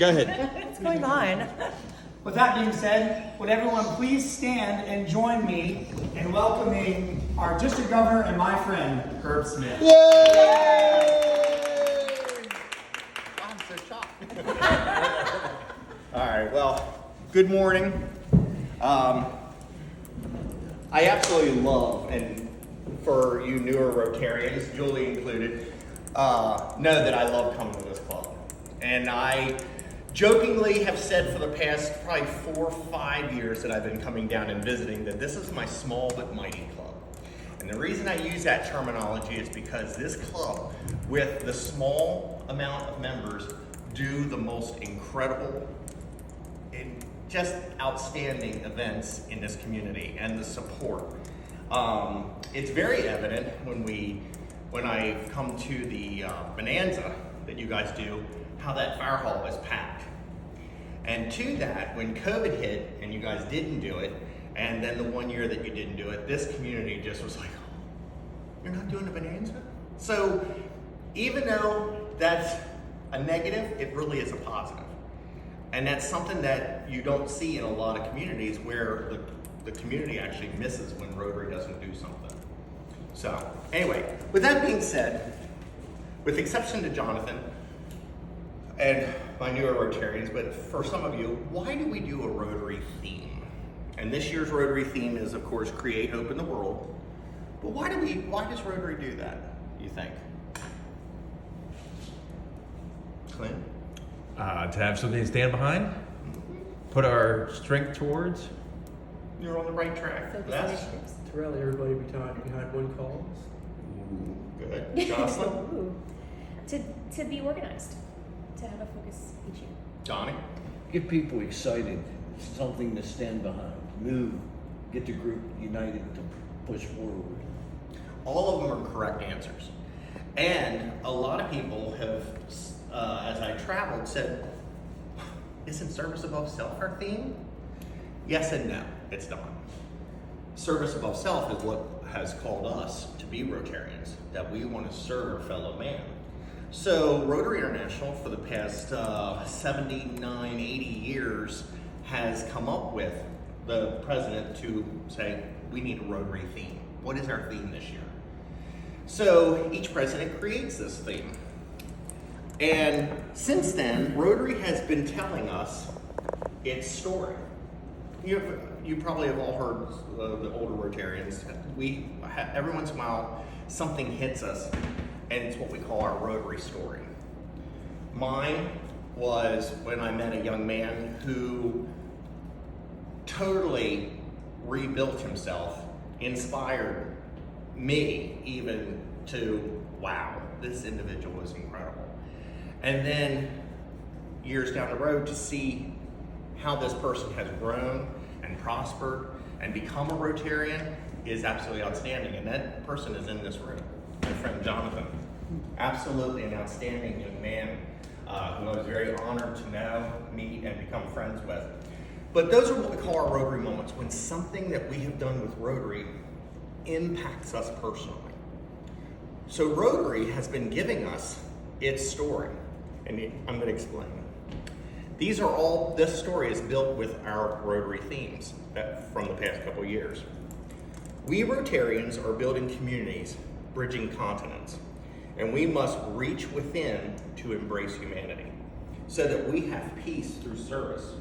Go ahead. What's going on? With that being said, would everyone please stand and join me in welcoming our district governor and my friend, Herb Smith. Yay! I'm so shocked. All right, well, good morning. I absolutely love, and for you newer Rotarians, Julie included, know that I love coming to this club. And I jokingly have said for the past probably 4 or 5 years that I've been coming down and visiting that this is my small but mighty club. And the reason I use that terminology is because this club, with the small amount of members, do the most incredible and just outstanding events in this community, and the support. It's very evident when I come to the bonanza that you guys do, how that fire hall is packed. And to that, when COVID hit and you guys didn't do it, and then the 1 year that you didn't do it, this community just was like, oh, you're not doing a bonanza? So even though that's a negative, it really is a positive. And that's something that you don't see in a lot of communities, where the community actually misses when Rotary doesn't do something. So anyway, with that being said, with exception to Jonathan and my newer Rotarians, but for some of you, why do we do a Rotary theme? And this year's Rotary theme is, of course, create hope in the world. But why does Rotary do that, you think? Clint? To have something to stand behind, put our strength towards. You're on the right track. Focus That's initiatives. To rally everybody behind one cause. good. Jocelyn? Ooh. To be organized, to have a focus each year. Donnie? Get people excited, something to stand behind, move, get the group united to push forward. All of them are correct answers. And a lot of people have, as I traveled, said, isn't service above self our theme? Yes and no, it's not. Service above self is what has called us to be Rotarians, that we want to serve our fellow man. So Rotary International, for the past 79, 80 years, has come up with the president to say, we need a Rotary theme. What is our theme this year? So each president creates this theme. And since then, Rotary has been telling us its story. You probably have all heard the older Rotarians. Every once in a while, something hits us, and it's what we call our Rotary story. Mine was when I met a young man who totally rebuilt himself, inspired me even to, wow, this individual is incredible. And then years down the road, to see how this person has grown and prospered and become a Rotarian is absolutely outstanding. And that person is in this room, my friend Jonathan. Absolutely an outstanding young man who I was very honored to know, meet, and become friends with. But those are what we call our Rotary moments, when something that we have done with Rotary impacts us personally. So Rotary has been giving us its story, and I'm going to explain. This story is built with our Rotary themes from the past couple years. We Rotarians are building communities, bridging continents, and we must reach within to embrace humanity so that we have peace through service.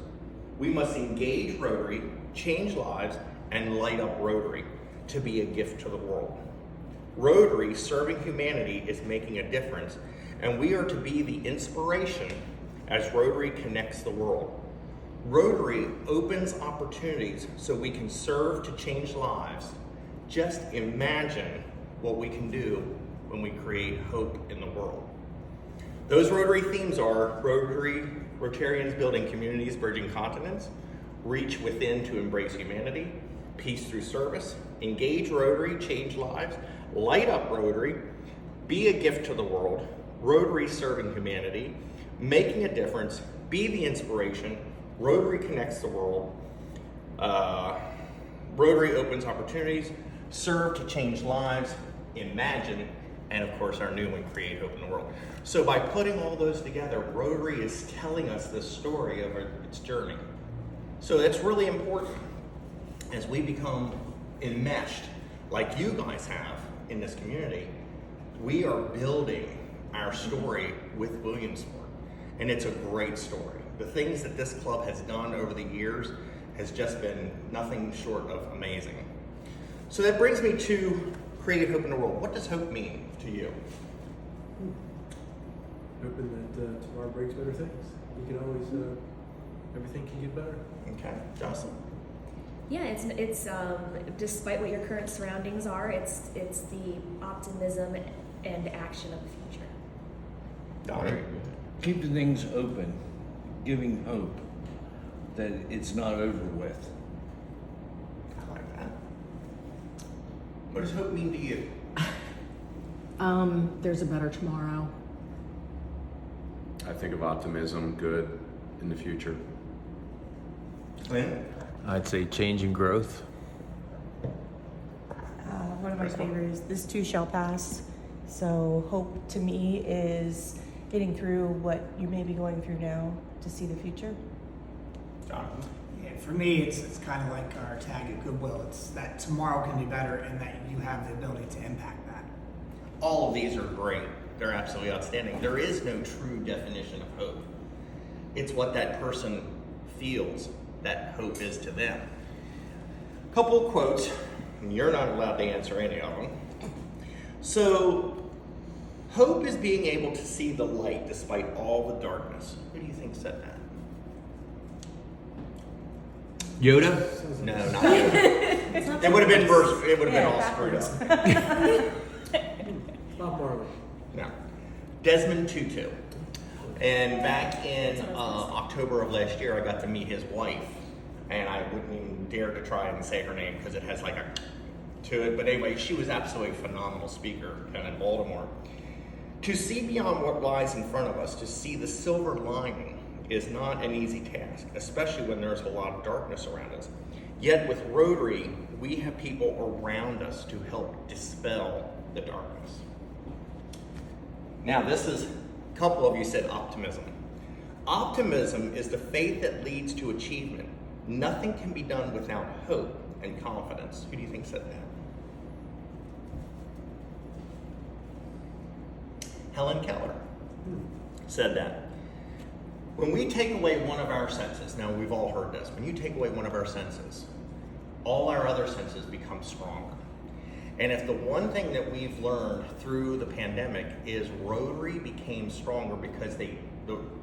We must engage Rotary, change lives, and light up Rotary to be a gift to the world. Rotary, serving humanity, is making a difference, and we are to be the inspiration as Rotary connects the world. Rotary opens opportunities so we can serve to change lives. Just imagine what we can do when we create hope in the world. Those Rotary themes are Rotarians building communities, bridging continents, reach within to embrace humanity, peace through service, engage Rotary, change lives, light up Rotary, be a gift to the world, Rotary serving humanity, making a difference, be the inspiration, Rotary connects the world, Rotary opens opportunities, serve to change lives, imagine, and of course our new one, Create Hope in the World. So by putting all those together, Rotary is telling us the story of its journey. So that's really important as we become enmeshed, like you guys have in this community. We are building our story with Williamsport, and it's a great story. The things that this club has done over the years has just been nothing short of amazing. So that brings me to Create Hope in the World. What does hope mean to you? Hoping that tomorrow brings better things. You can always, everything can get better. Okay, Jocelyn. Yeah, it's despite what your current surroundings are, it's the optimism and action of the future. Donnie. Keep the things open, giving hope that it's not over with. I like that. What does hope mean to you? There's a better tomorrow. I think of optimism, good in the future. Lynn? I'd say change and growth. One of my favorites, this too shall pass. So hope to me is getting through what you may be going through now to see the future. Jonathan? Yeah, for me, it's kind of like our tag at Goodwill. It's that tomorrow can be better and that you have the ability to impact that. All of these are great. They're absolutely outstanding. There is no true definition of hope. It's what that person feels that hope is to them. Couple of quotes, and you're not allowed to answer any of them. So, hope is being able to see the light despite all the darkness. Who do you think said that? Yoda? No, not Yoda. It would have been verse. It would have been all screwed up. Bob Marley. No. Desmond Tutu. And back in October of last year, I got to meet his wife. And I wouldn't even dare to try and say her name because it has like a to it. But anyway, she was absolutely a phenomenal speaker down in Baltimore. To see beyond what lies in front of us, to see the silver lining, is not an easy task, especially when there's a lot of darkness around us. Yet with Rotary, we have people around us to help dispel the darkness. Now, this is, a couple of you said optimism. Optimism is the faith that leads to achievement. Nothing can be done without hope and confidence. Who do you think said that? Helen Keller said that. When we take away one of our senses, now we've all heard this, when you take away one of our senses, all our other senses become stronger. And if the one thing that we've learned through the pandemic is Rotary became stronger because the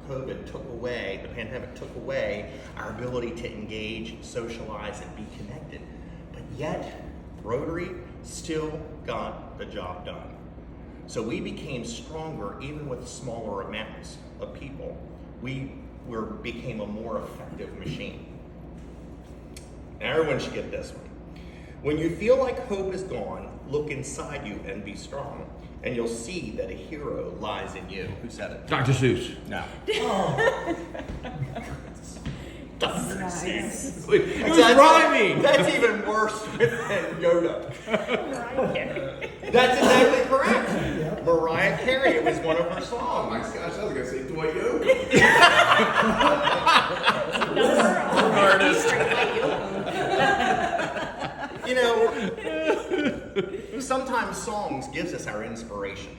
pandemic took away our ability to engage, socialize, and be connected. But yet, Rotary still got the job done. So we became stronger even with smaller amounts of people. We became a more effective machine. Now everyone should get this one. When you feel like hope is gone, look inside you and be strong, and you'll see that a hero lies in you. Who said it? Dr. Seuss. No. Dr. Seuss. It was rhyming. That's even worse than Yoda. Mariah Carey. That's exactly correct. Mariah Carey, it was one of her songs. Oh my gosh, I was gonna say Dwight Yoakam. You know, sometimes songs gives us our inspiration,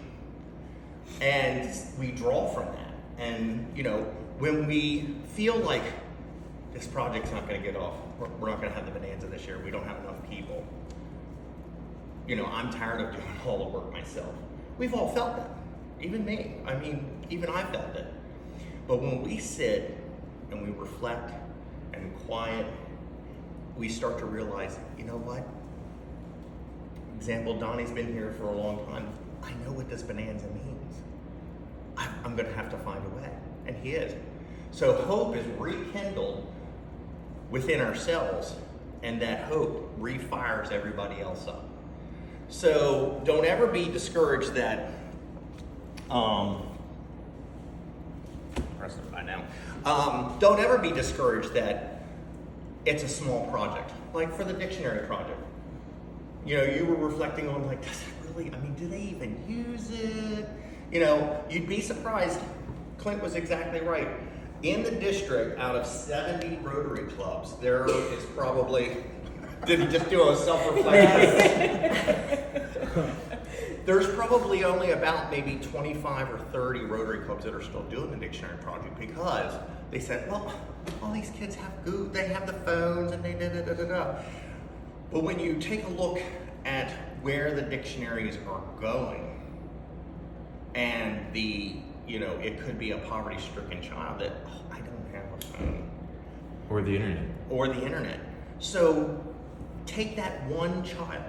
and we draw from that. And you know, when we feel like this project's not going to get off, we're not going to have the bonanza this year, we don't have enough people. You know, I'm tired of doing all the work myself. We've all felt that, even me. I mean, even I felt it. But when we sit and we reflect and quiet, we start to realize, you know what? Example, Donnie's been here for a long time. I know what this bonanza means. I'm going to have to find a way, and he is. So hope is rekindled within ourselves, and that hope refires everybody else up. So don't ever be discouraged that, by now. Don't ever be discouraged that it's a small project. Like for the dictionary project, you know, you were reflecting on like, does it really, I mean, do they even use it? You know, you'd be surprised. Clint was exactly right. In the district, out of 70 Rotary clubs, there is probably, did he just do a self-reflection? There's probably only about maybe 25 or 30 Rotary clubs that are still doing the dictionary project because they said, well, all these kids have they have the phones and they da-da-da-da-da. But when you take a look at where the dictionaries are going, and you know, it could be a poverty-stricken child that, oh, I don't have a phone. Or the internet. So take that one child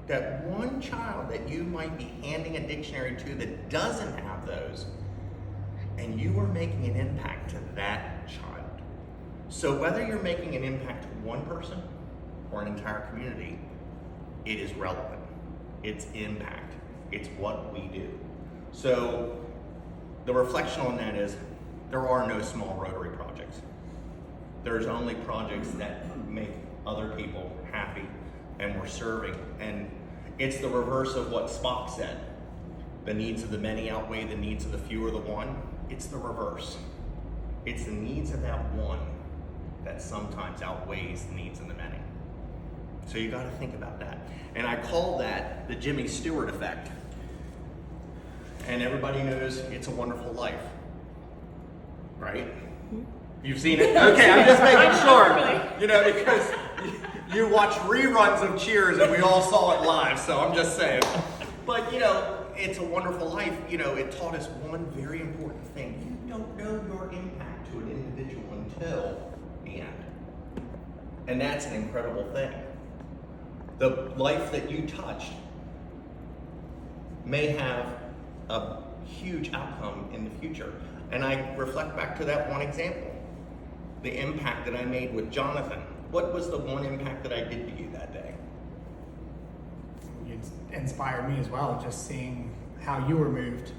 that you might be handing a dictionary to that doesn't have those, and you are making an impact to that child. So whether you're making an impact to one person or an entire community, it is relevant. It's impact. It's what we do. So the reflection on that is there are no small Rotary projects. There's only projects that make other people happy and we're serving. And it's the reverse of what Spock said. The needs of the many outweigh the needs of the few or the one. It's the reverse. It's the needs of that one that sometimes outweighs the needs of the many. So you got to think about that. And I call that the Jimmy Stewart effect. And everybody knows It's a Wonderful Life, right? You've seen it? Okay, I'm just making sure. You know, because you watch reruns of Cheers and we all saw it live, so I'm just saying. But, you know, It's a Wonderful Life, you know, it taught us one very important thing. You don't know your impact to an individual until the end. And that's an incredible thing. The life that you touched may have a huge outcome in the future. And I reflect back to that one example, the impact that I made with Jonathan. What was the one impact that I did to you that day? You inspired me as well. Just seeing how you were moved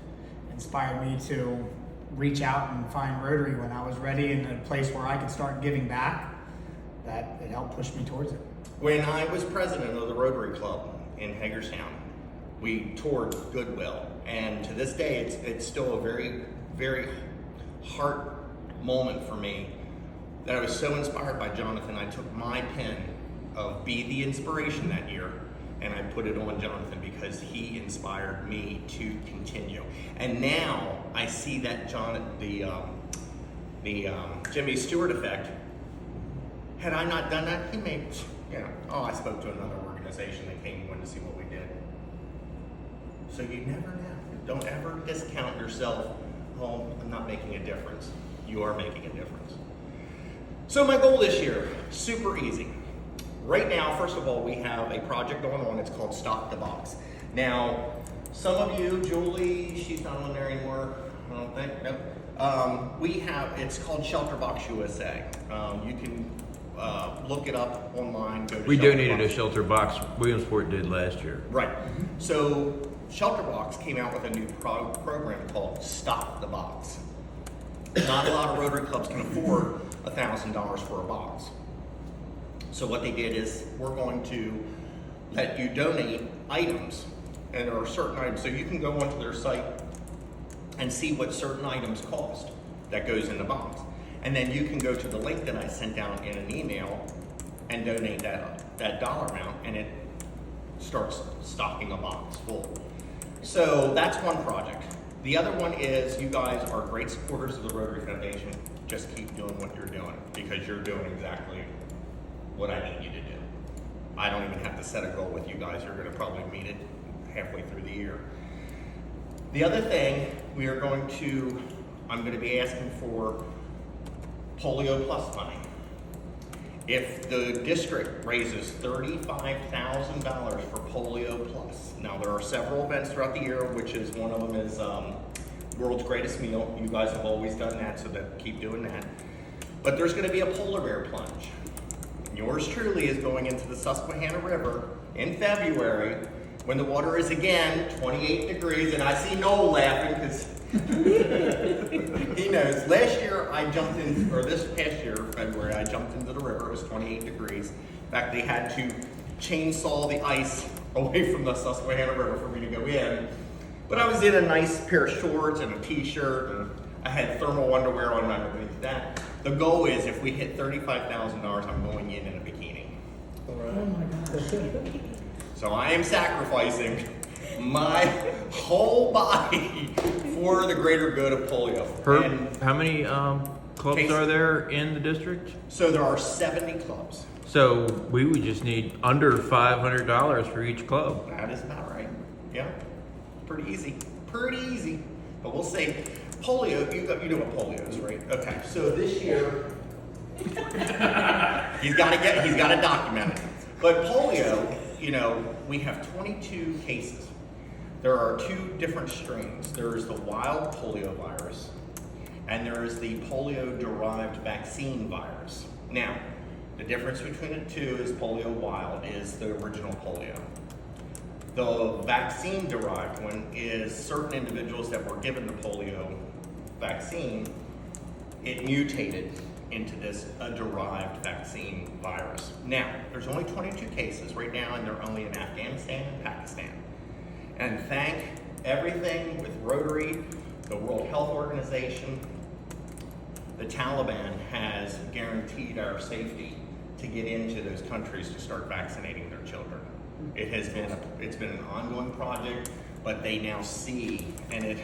inspired me to reach out and find Rotary when I was ready in a place where I could start giving back. That it helped push me towards it. When I was president of the Rotary Club in Hagerstown, we toured Goodwill, and to this day, it's still a very, very heart moment for me that I was so inspired by Jonathan. I took my pen of Be the Inspiration that year, and I put it on Jonathan because he inspired me to continue. And now I see that the Jimmy Stewart effect. Had I not done that, he may, you know, oh, I spoke to another organization that came and wanted to see what we did. So you never know. Don't ever discount yourself. Oh, I'm not making a difference. You are making a difference. So my goal this year, super easy. Right now, first of all, we have a project going on. It's called Stock the Box. Now, some of you, Julie, she's not on there anymore, I don't think. Nope. It's called Shelter Box USA. You can look it up online. Go to We Shelter donated Box. a shelter box. Williamsport did last year. Right. So Shelter Box came out with a new program called Stock the Box. Not a lot of Rotary clubs can afford $1,000 for a box. So what they did is we're going to let you donate items, and there are certain items. So you can go onto their site and see what certain items cost that goes in the box. And then you can go to the link that I sent out in an email and donate that dollar amount, and it starts stocking a box full. So that's one project. The other one is you guys are great supporters of the Rotary Foundation. Just keep doing what you're doing because you're doing exactly what I need you to do. I don't even have to set a goal with you guys. You're going to probably meet it halfway through the year. The other thing I'm going to be asking for Polio Plus money. If the district raises $35,000 for Polio Plus, now there are several events throughout the year, which is one of them is World's Greatest Meal. You guys have always done that, so keep doing that. But there's going to be a polar bear plunge. Yours truly is going into the Susquehanna River in February when the water is again 28 degrees, and I see Noel laughing because he knows. Last year this past year, February, I jumped into the river. It was 28 degrees. In fact, they had to chainsaw the ice away from the Susquehanna River for me to go in. But I was in a nice pair of shorts and a t-shirt, and I had thermal underwear on underneath that. The goal is if we hit $35,000, I'm going in a bikini. All right. Oh my gosh. So I am sacrificing my whole body for the greater good of polio. Herb, And how many clubs Casey. are there in the district? so there are 70 clubs. So we would just need under $500 for each club. That is about right. Yeah, pretty easy. Pretty easy. But we'll see. Polio, you know what polio is, right? Okay, so this year, he's got to document it. But polio, you know, we have 22 cases. There are 2 different strains. There is the wild polio virus, and there is the polio-derived vaccine virus. Now, the difference between the two is polio wild is the original polio. The vaccine-derived one is certain individuals that were given the polio vaccine, it mutated into this derived vaccine virus. Now, there's only 22 cases right now, and they're only in Afghanistan and Pakistan. And thank everything with Rotary, the World Health Organization, the Taliban has guaranteed our safety to get into those countries to start vaccinating their children. It's been an ongoing project, but they now see, and it,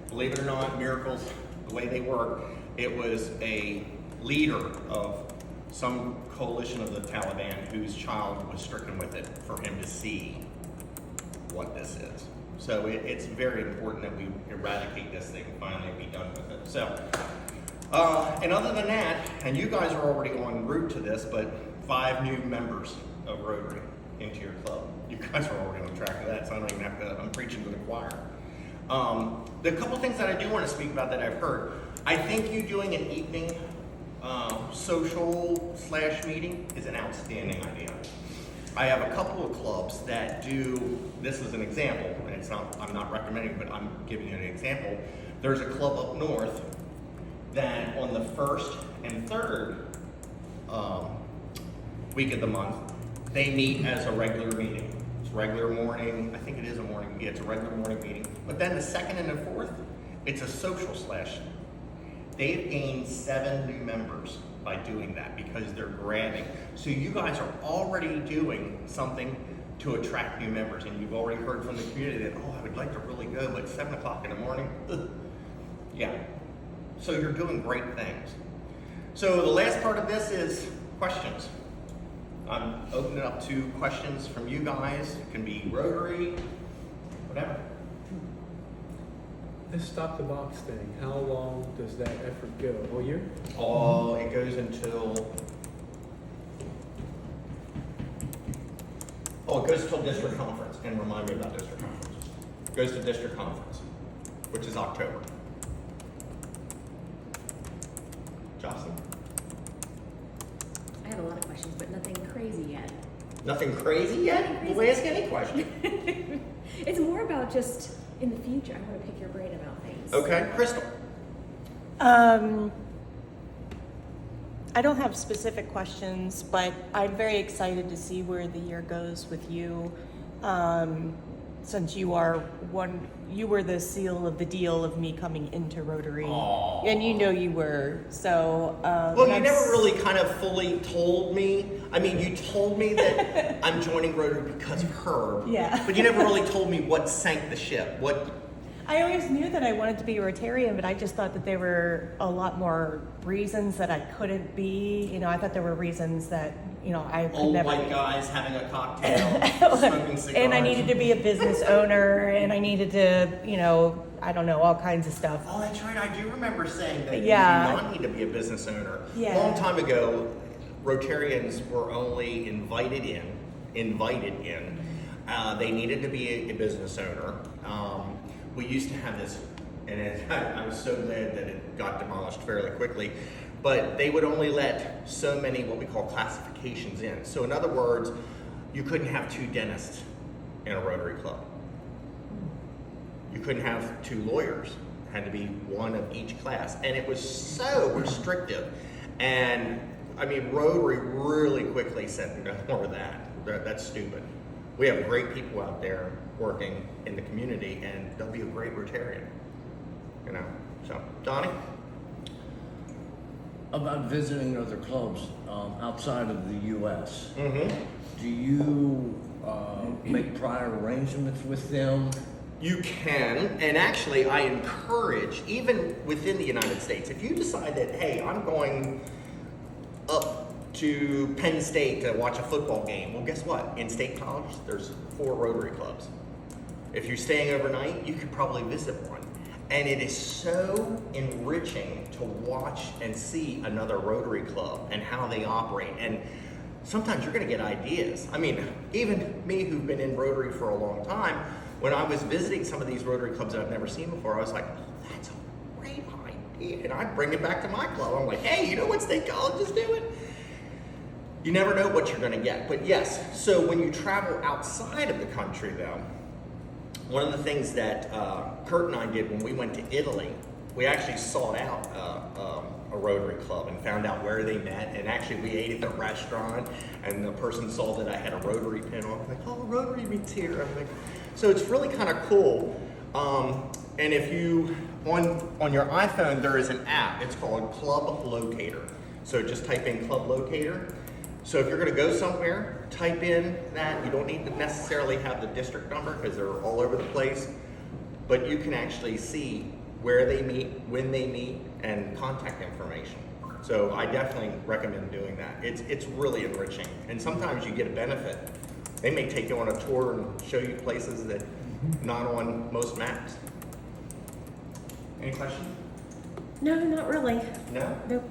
believe it or not, miracles, the way they work, it was a leader of some coalition of the Taliban whose child was stricken with it for him to see what this is. So it's very important that we eradicate this thing and finally be done with it. So, and other than that, and you guys are already en route to this, but 5 new members of Rotary into your club. You guys are already on track of that, so I don't even have to, I'm preaching to the choir. The couple things that I do want to speak about that I've heard, I think you doing an evening social / meeting is an outstanding idea. I have a couple of clubs that do, this is an example, and it's not, I'm not recommending, but I'm giving you an example. There's a club up north that on the 1st and 3rd week of the month, they meet as a regular meeting. It's regular morning, I think it is a morning, yeah, it's a regular morning meeting. But then the 2nd and the 4th, it's a social / they've gained 7 new members by doing that because they're grabbing. So you guys are already doing something to attract new members, and you've already heard from the community that, oh, I would like to really go, but 7 o'clock in the morning, ugh. Yeah. So you're doing great things. So the last part of this is questions. I'm opening it up to questions from you guys. It can be Rotary, whatever. This Stop the Box thing, how long does that effort go? A whole year? Oh, it goes until, it goes till district conference, and remind me about district conference. It goes to district conference, which is October. Jocelyn? I have a lot of questions, but nothing crazy yet. Nothing crazy yet? We'll ask any question. It's more about just in the future. I want to pick your brain about things. Okay, Crystal? I don't have specific questions, but I'm very excited to see where the year goes with you. Since you were the seal of the deal of me coming into Rotary. Aww. And you know you were, so. Well, you never really kind of fully told me. I mean, you told me that I'm joining Rotary because of Herb. Yeah. But you never really told me what sank the ship. I always knew that I wanted to be a Rotarian, but I just thought that there were a lot more reasons that I couldn't be. You know, I thought there were reasons that, you know, I could Old never. white guys having a cocktail, smoking cigars. And I needed to be a business owner, and I needed to, you know, I don't know, all kinds of stuff. Oh, that's right. I do remember saying that Yeah. you do not need to be a business owner. Yeah. A long time ago, Rotarians were only invited in. They needed to be a business owner. We used to have this, and I was so glad that it got demolished fairly quickly, but they would only let so many what we call classifications in. So in other words, you couldn't have 2 dentists in a Rotary club. You couldn't have 2 lawyers. It had to be 1 of each class. And it was so restrictive. And I mean, Rotary really quickly said no more of that. That's stupid. We have great people out there working in the community, and they'll be a great Rotarian. You know. So, Donnie. About visiting other clubs outside of the U.S. Mm-hmm. Do you make prior arrangements with them? You can, and actually I encourage, even within the United States, if you decide that, hey, I'm going up to Penn State to watch a football game, well, guess what? In State College, there's 4 Rotary clubs. If you're staying overnight, you could probably visit one. And it is so enriching to watch and see another Rotary club and how they operate. And sometimes you're going to get ideas. I mean, even me who've been in Rotary for a long time, when I was visiting some of these Rotary clubs that I've never seen before, I was like, oh, that's a great idea. And I'd bring it back to my club. I'm like, hey, you know what State College is doing? You never know what you're going to get. But yes, so when you travel outside of the country, though, one of the things that Kurt and I did when we went to Italy, we actually sought out a Rotary club and found out where they met. And actually, we ate at the restaurant, and the person saw that I had a Rotary pin on. I'm like, oh, Rotary meets here. I'm like, so it's really kind of cool. And if you on your iPhone, there is an app. It's called Club Locator. So just type in Club Locator. So if you're going to go somewhere, type in that. You don't need to necessarily have the district number because they're all over the place. But you can actually see where they meet, when they meet, and contact information. So I definitely recommend doing that. It's really enriching. And sometimes you get a benefit. They may take you on a tour and show you places that not on most maps. Any questions? No, not really. No? Nope.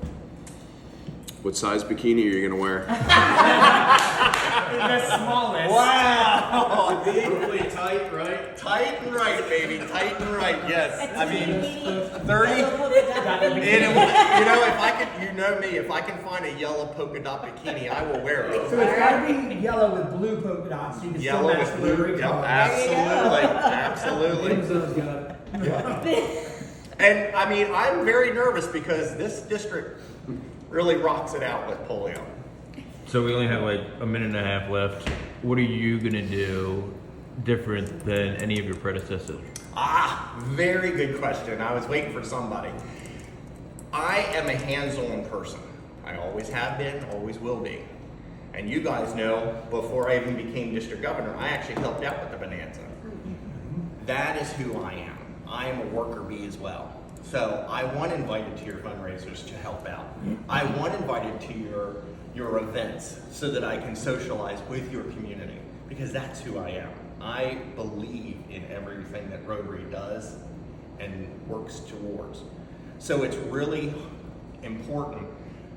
What size bikini are you gonna wear? The smallest. Wow! Really tight, right? Tight and right, baby. Tight and right. Yes. I mean, 30. Got And it. you know, if I could, you know me, if I can find a yellow polka dot bikini, I will wear it. So it's got to be yellow with blue polka dots. So you can Yellow still match with the blue. Rotary Yep, colors. absolutely. Amazon's got it. And I mean, I'm very nervous because this district really rocks it out with polio. So we only have like a minute and a half left. What are you gonna do different than any of your predecessors? Very good question. I was waiting for somebody. I am a hands-on person. I always have been, always will be. And you guys know, before I even became district governor, I actually helped out with the Bonanza. That is who I am. I am a worker bee as well. So I want invited to your fundraisers to help out. I want invited to your events so that I can socialize with your community, because that's who I am. I believe in everything that Rotary does and works towards. So it's really important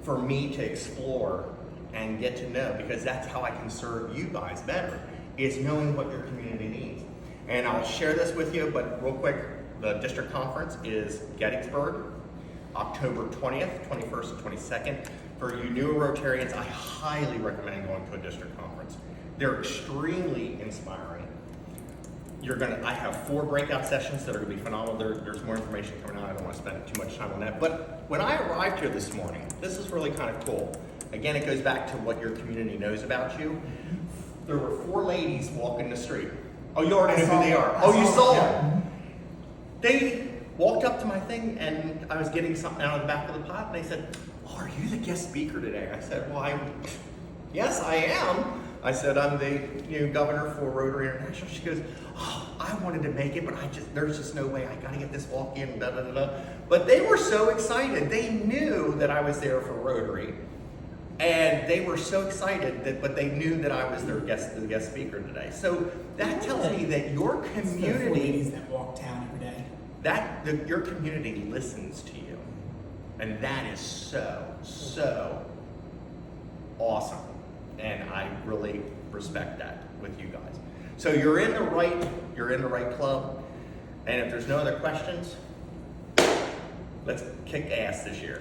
for me to explore and get to know, because that's how I can serve you guys better, is knowing what your community needs. And I'll share this with you, but real quick, the district conference is Gettysburg, October 20th, 21st, and 22nd. For you newer Rotarians, I highly recommend going to a district conference. They're extremely inspiring. I have 4 breakout sessions that are going to be phenomenal. There's more information coming out. I don't want to spend too much time on that. But when I arrived here this morning, this is really kind of cool. Again, it goes back to what your community knows about you. There were 4 ladies walking the street. Oh, you already know who they are. Oh, you saw them. They walked up to my thing, and I was getting something out of the back of the pot, and they said, "Oh, are you the guest speaker today?" I said, "Well, yes, I am." I said, "I'm the new governor for Rotary International." She goes, "Oh, I wanted to make it, but there's just no way. I got to get this walk in, da da da da." But they were so excited. They knew that I was there for Rotary, and they were so excited but they knew that I was the guest speaker today. So that tells me that your It's the 4 community, ladies that walk town every day. your community listens to you, and that is so awesome. And I really respect that with you guys. So you're in the right club. And if there's no other questions, let's kick ass this year.